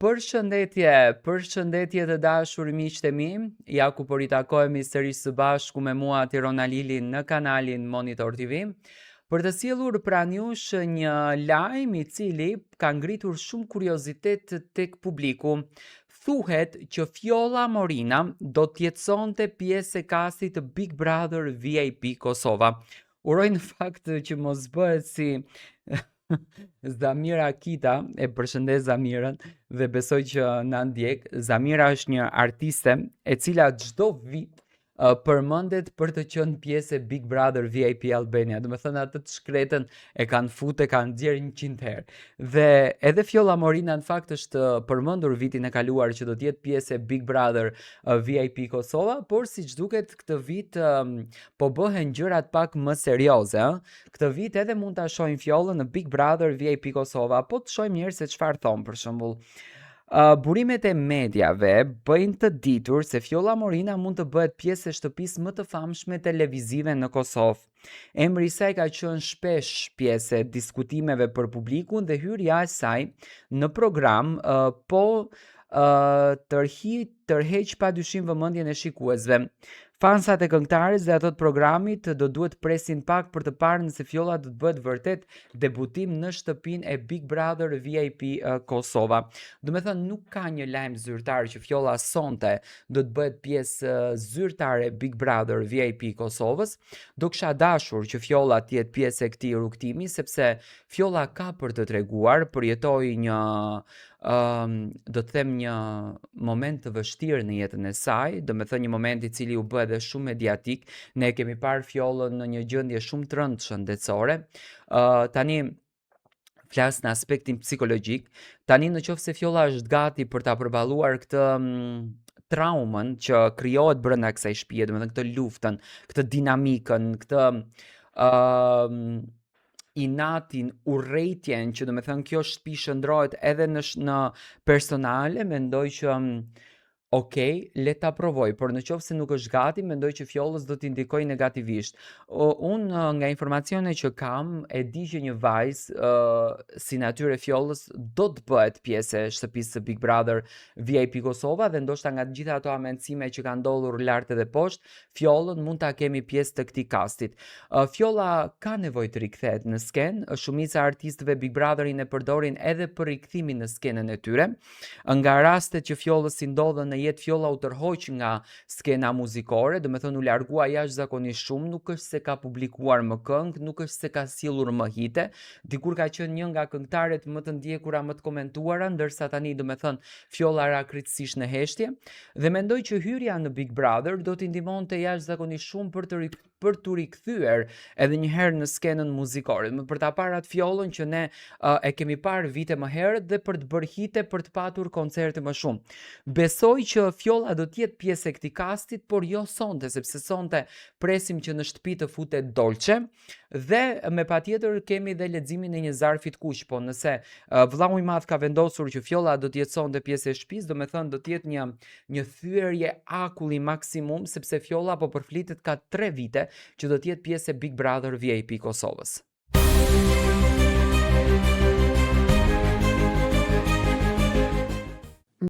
Përshëndetje të dashur miqtë e mi, ja ku po ritakohemi sërish së bashku me mua Tirona Lilin në kanalin Monitor TV, për të sjellur pranë jush një lajm I cili ka ngritur shumë kuriozitet tek publiku. Thuhet që Fjolla Morina do t'jetësonte pjesë e kastit të Big Brother VIP Kosova. Uroj në fakt që mos bëhet si Zamira Kita, e përshëndes Zamirën dhe besoj që na ndjek. Zamira është një artiste e cila çdo vit përmendet për të qenë pjesë e Big Brother VIP Albania. Do të thënë atë të shkretën e kanë kanë nxjerrë 100 herë. Dhe edhe Fjolla Morina në fakt është përmendur vitin e kaluar që do të jetë pjesë e Big Brother VIP Kosova, por siç duket këtë vit po bëhen gjërat pak më serioze. Këtë vit edhe mund ta shohim Fjollën në Big Brother VIP Kosova, po të shohim njerëz se çfarë thon për shembull. Burimet e mediave bëjnë të ditur se Fjolla Morina mund të bëhet pjesë e shtëpisë më të famshme televizive në Kosovë. Emri I saj ka qenë shpesh pjesë e diskutimeve për publikun dhe hyrja e saj në program tërheq padyshim vëmendjen e shikuesve. Fansat e këngëtares dhe ato të programit do duhet presin pak për të parë nëse Fjolla do të bëhet vërtet debutim në shtëpinë e Big Brother VIP Kosova. Do të thënë nuk ka një lajm zyrtar që Fjolla sonte do të bëhet pjesë zyrtare e Big Brother VIP Kosovës. Do kisha dashur që Fjolla të jetë pjesë e këtij rrugtimi sepse Fjolla ka për të treguar, përjetoi një do të them një moment të vështirë në jetën e saj, do të thënë një moment I cili u bë edhe shumë mediatik. Ne kemi parë Fjollën në një gjendje shumë të rëndë shëndetësore. Tani flas në aspektin psikologjik. Tani nëse Fjolla është gati për ta përballuar këtë traumën që krijohet brenda kësaj shtëpie, domethënë këtë luftën, këtë dinamikën, këtë inatin, urrëtitjen që domethënë kjo shtëpi shndrohet edhe në personale, mendoj që Okej, le ta provoj, por nëse nuk është gati, mendoj që Fjollës do t'i ndikoj negativisht. Unë nga informacione që kam, e di që një vajzë si natyrë e Fjollës do të bëhet pjesë e shtëpisë së Big Brother VIP Kosova dhe ndoshta nga të gjitha ato amencime që kanë ndodhur lart edhe poshtë, Fjollën mund ta kemi pjesë të këtij kastit. Fjolla ka nevojë të rikthehet në skenë, shumica e artistëve Big Brotherin e përdorin edhe për rikthimin në skenën e tyre. Nga rastet që Fjollës I ndodhen në jetë, Fjolla u tërhoq nga skena muzikore, do të thënë u largua jashtëzakonisht shumë, nuk është se ka publikuar më këngë, nuk është se ka sjellur më hite, dikur ka qenë një nga këngëtarët më të ndjekura, më të komentuara, ndërsa tani do të thënë Fjolla ra krejtësisht në heshtje dhe mendoj që hyrja në Big Brother do t'i ndihmonte jashtëzakonisht shumë për të rikthyer edhe një herë në skenën muzikore, për ta parë atë Fjollën që ne e kemi parë vite më herët dhe për të bërë hite, për të patur koncerte më shumë. Besoj që Fjolla do të jetë pjesë e këtij kastit, por jo sonte, sepse sonte presim që në shtëpi të futet Dolce dhe me patjetër kemi dhe leximin e një zarfi të kuq, po nëse vllau I madh ka vendosur që Fjolla do të jetë pjesë e shtëpisë, do të thënë do të jetë një thyerje akulli maksimum, sepse Fjolla po përflitet ka 3 vite që do të jetë pjesë e Big Brother VIP Kosovës.